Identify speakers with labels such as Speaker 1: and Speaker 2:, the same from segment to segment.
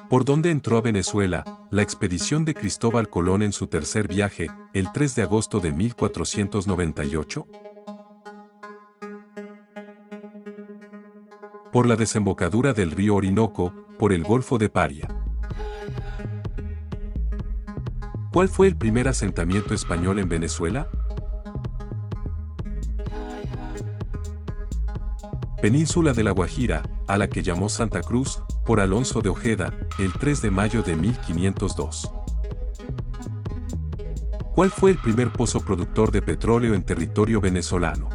Speaker 1: ¿Por dónde entró a Venezuela la expedición de Cristóbal Colón en su tercer viaje, el 3 de agosto de 1498? Por la desembocadura del río Orinoco, por el Golfo de Paria. ¿Cuál fue el primer asentamiento español en Venezuela? Península de la Guajira, a la que llamó Santa Cruz, por Alonso de Ojeda, el 3 de mayo de 1502. ¿Cuál fue el primer pozo productor de petróleo en territorio venezolano?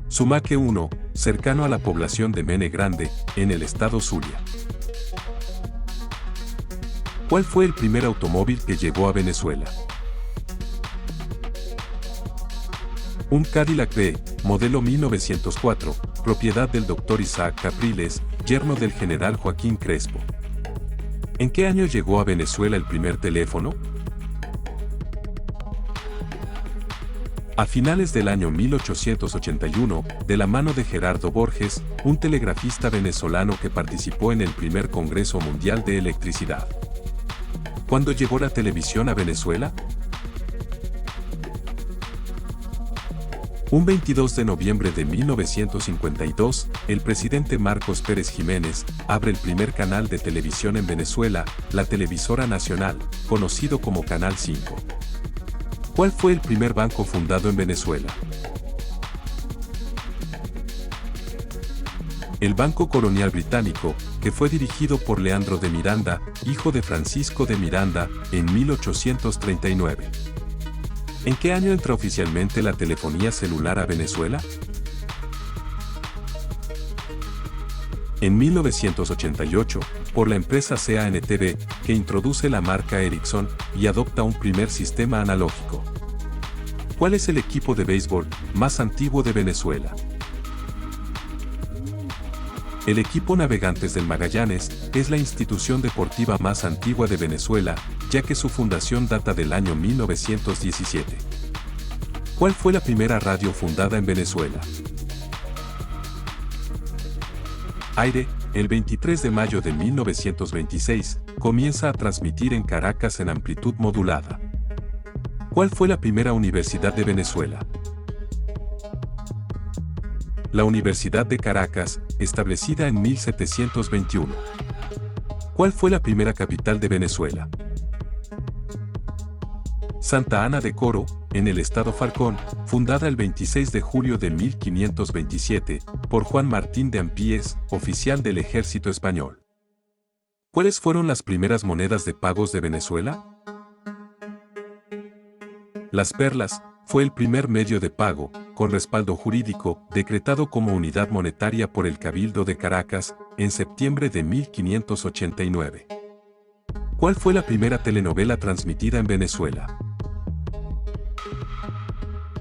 Speaker 1: Sumaque 1, cercano a la población de Mene Grande, en el estado Zulia. ¿Cuál fue el primer automóvil que llegó a Venezuela? Un Cadillac B, modelo 1904, propiedad del Dr. Isaac Capriles, yerno del general Joaquín Crespo. ¿En qué año llegó a Venezuela el primer teléfono? A finales del año 1881, de la mano de Gerardo Borges, un telegrafista venezolano que participó en el primer Congreso Mundial de Electricidad. ¿Cuándo llegó la televisión a Venezuela? Un 22 de noviembre de 1952, el presidente Marcos Pérez Jiménez abre el primer canal de televisión en Venezuela, la Televisora Nacional, conocido como Canal 5. ¿Cuál fue el primer banco fundado en Venezuela? El Banco Colonial Británico, que fue dirigido por Leandro de Miranda, hijo de Francisco de Miranda, en 1839. ¿En qué año entra oficialmente la telefonía celular a Venezuela? En 1988, por la empresa CANTV, que introduce la marca Ericsson y adopta un primer sistema analógico. ¿Cuál es el equipo de béisbol más antiguo de Venezuela? El equipo Navegantes del Magallanes es la institución deportiva más antigua de Venezuela, ya que su fundación data del año 1917. ¿Cuál fue la primera radio fundada en Venezuela? Aire, el 23 de mayo de 1926, comienza a transmitir en Caracas en amplitud modulada. ¿Cuál fue la primera universidad de Venezuela? La Universidad de Caracas, establecida en 1721. ¿Cuál fue la primera capital de Venezuela? Santa Ana de Coro, en el estado Falcón, fundada el 26 de julio de 1527, por Juan Martín de Ampíes, oficial del ejército español. ¿Cuáles fueron las primeras monedas de pagos de Venezuela? Las perlas fue el primer medio de pago, con respaldo jurídico, decretado como unidad monetaria por el Cabildo de Caracas, en septiembre de 1589. ¿Cuál fue la primera telenovela transmitida en Venezuela?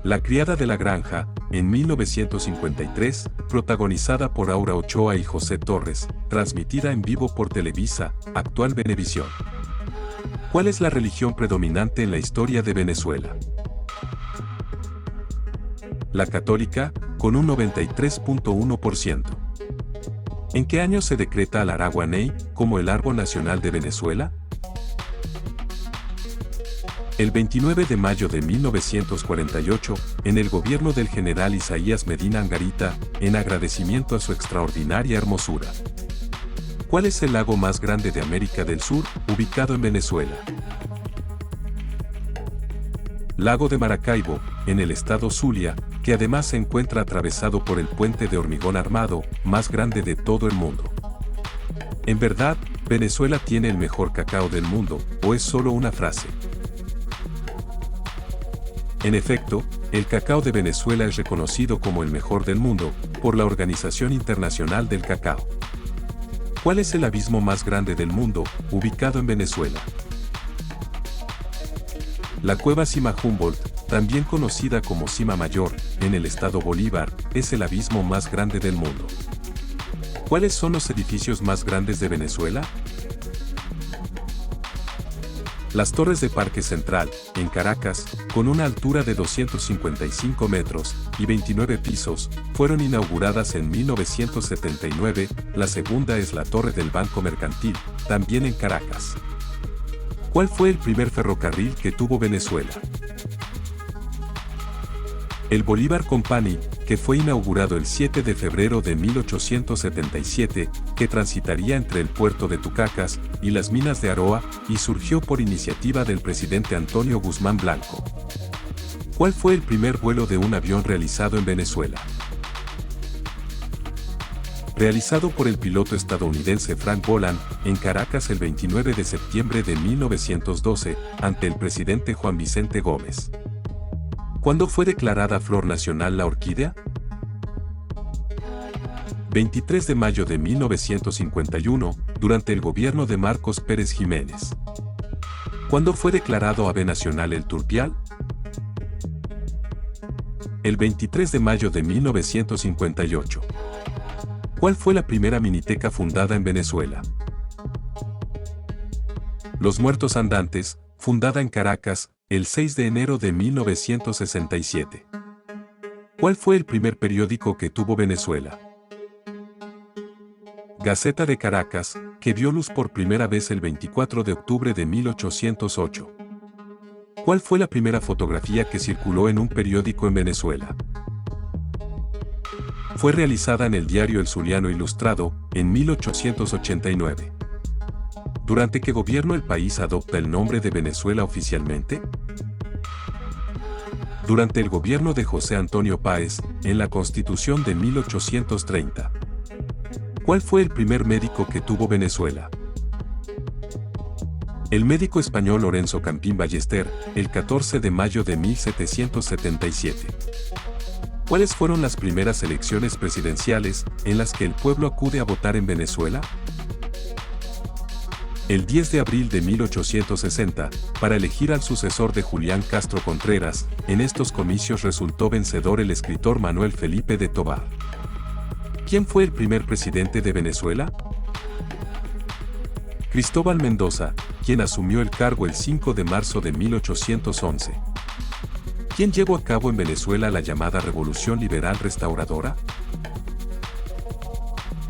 Speaker 1: La criada de la granja, en 1953, protagonizada por Aura Ochoa y José Torres, transmitida en vivo por Televisa, actual Venevisión. ¿Cuál es la religión predominante en la historia de Venezuela? La católica, con un 93.1%. ¿En qué año se decreta al Araguaney como el árbol nacional de Venezuela? El 29 de mayo de 1948, en el gobierno del general Isaías Medina Angarita, en agradecimiento a su extraordinaria hermosura. ¿Cuál es el lago más grande de América del Sur, ubicado en Venezuela? Lago de Maracaibo, en el estado Zulia, que además se encuentra atravesado por el puente de hormigón armado, más grande de todo el mundo. ¿En verdad, Venezuela tiene el mejor cacao del mundo, o es solo una frase? En efecto, el cacao de Venezuela es reconocido como el mejor del mundo, por la Organización Internacional del Cacao. ¿Cuál es el abismo más grande del mundo, ubicado en Venezuela? La cueva Cima Humboldt, también conocida como Cima Mayor, en el estado Bolívar, es el abismo más grande del mundo. ¿Cuáles son los edificios más grandes de Venezuela? Las torres de Parque Central, en Caracas, con una altura de 255 metros y 29 pisos, fueron inauguradas en 1979, la segunda es la Torre del Banco Mercantil, también en Caracas. ¿Cuál fue el primer ferrocarril que tuvo Venezuela? El Bolívar Company, que fue inaugurado el 7 de febrero de 1877, que transitaría entre el puerto de Tucacas y las minas de Aroa, y surgió por iniciativa del presidente Antonio Guzmán Blanco. ¿Cuál fue el primer vuelo de un avión realizado en Venezuela? Realizado por el piloto estadounidense Frank Boland, en Caracas el 29 de septiembre de 1912, ante el presidente Juan Vicente Gómez. ¿Cuándo fue declarada flor nacional la orquídea? 23 de mayo de 1951, durante el gobierno de Marcos Pérez Jiménez. ¿Cuándo fue declarado ave nacional el turpial? El 23 de mayo de 1958. ¿Cuál fue la primera miniteca fundada en Venezuela? Los Muertos Andantes, fundada en Caracas, el 6 de enero de 1967. ¿Cuál fue el primer periódico que tuvo Venezuela? Gaceta de Caracas, que vio luz por primera vez el 24 de octubre de 1808. ¿Cuál fue la primera fotografía que circuló en un periódico en Venezuela? Fue realizada en el diario El Zuliano Ilustrado, en 1889. ¿Durante qué gobierno el país adopta el nombre de Venezuela oficialmente? Durante el gobierno de José Antonio Páez, en la Constitución de 1830. ¿Cuál fue el primer médico que tuvo Venezuela? El médico español Lorenzo Campín Ballester, el 14 de mayo de 1777. ¿Cuáles fueron las primeras elecciones presidenciales en las que el pueblo acude a votar en Venezuela? El 10 de abril de 1860, para elegir al sucesor de Julián Castro Contreras, en estos comicios resultó vencedor el escritor Manuel Felipe de Tovar. ¿Quién fue el primer presidente de Venezuela? Cristóbal Mendoza, quien asumió el cargo el 5 de marzo de 1811. ¿Quién llevó a cabo en Venezuela la llamada Revolución Liberal Restauradora?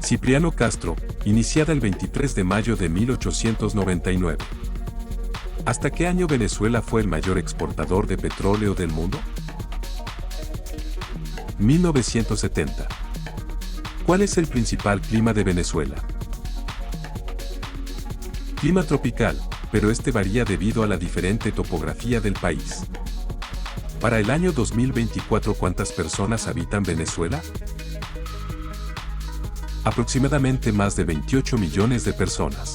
Speaker 1: Cipriano Castro, iniciada el 23 de mayo de 1899. ¿Hasta qué año Venezuela fue el mayor exportador de petróleo del mundo? 1970. ¿Cuál es el principal clima de Venezuela? Clima tropical, pero este varía debido a la diferente topografía del país. Para el año 2024, ¿cuántas personas habitan Venezuela? Aproximadamente más de 28 millones de personas.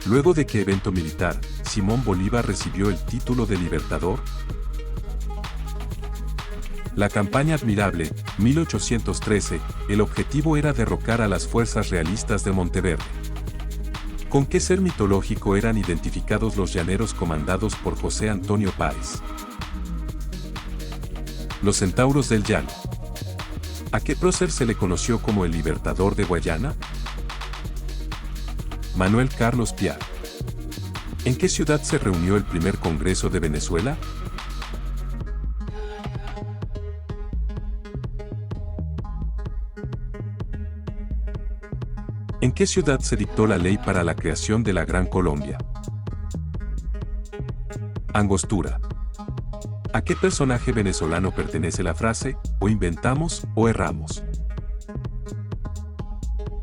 Speaker 1: Luego de qué evento militar, Simón Bolívar recibió el título de Libertador. La campaña Admirable, 1813, el objetivo era derrocar a las fuerzas realistas de Monteverde. ¿Con qué ser mitológico eran identificados los llaneros comandados por José Antonio Páez? Los centauros del llano. ¿A qué prócer se le conoció como el Libertador de Guayana? Manuel Carlos Piar. ¿En qué ciudad se reunió el primer Congreso de Venezuela? ¿En qué ciudad se dictó la ley para la creación de la Gran Colombia? Angostura. ¿A qué personaje venezolano pertenece la frase, o inventamos o erramos?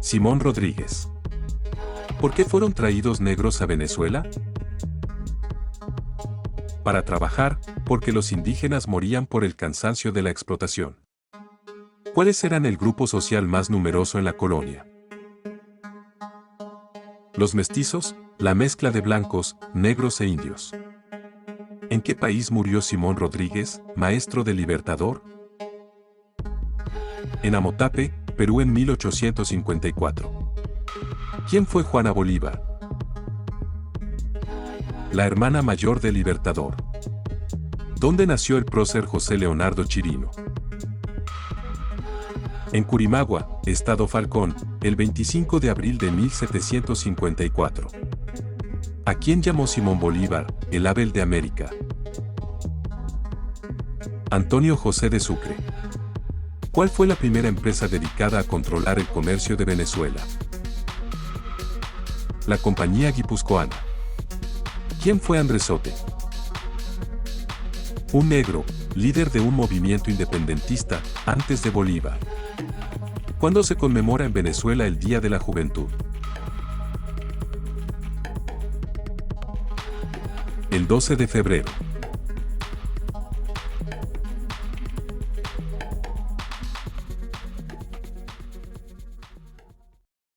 Speaker 1: Simón Rodríguez. ¿Por qué fueron traídos negros a Venezuela? Para trabajar, porque los indígenas morían por el cansancio de la explotación. ¿Cuáles eran el grupo social más numeroso en la colonia? Los mestizos, la mezcla de blancos, negros e indios. ¿En qué país murió Simón Rodríguez, maestro del Libertador? En Amotape, Perú en 1854. ¿Quién fue Juana Bolívar? La hermana mayor del Libertador. ¿Dónde nació el prócer José Leonardo Chirino? En Curimagua, Estado Falcón, el 25 de abril de 1754. ¿A quién llamó Simón Bolívar, el Abel de América? Antonio José de Sucre. ¿Cuál fue la primera empresa dedicada a controlar el comercio de Venezuela? La Compañía Guipuzcoana. ¿Quién fue Andresote? Un negro, líder de un movimiento independentista, antes de Bolívar. ¿Cuándo se conmemora en Venezuela el Día de la Juventud? El 12 de febrero.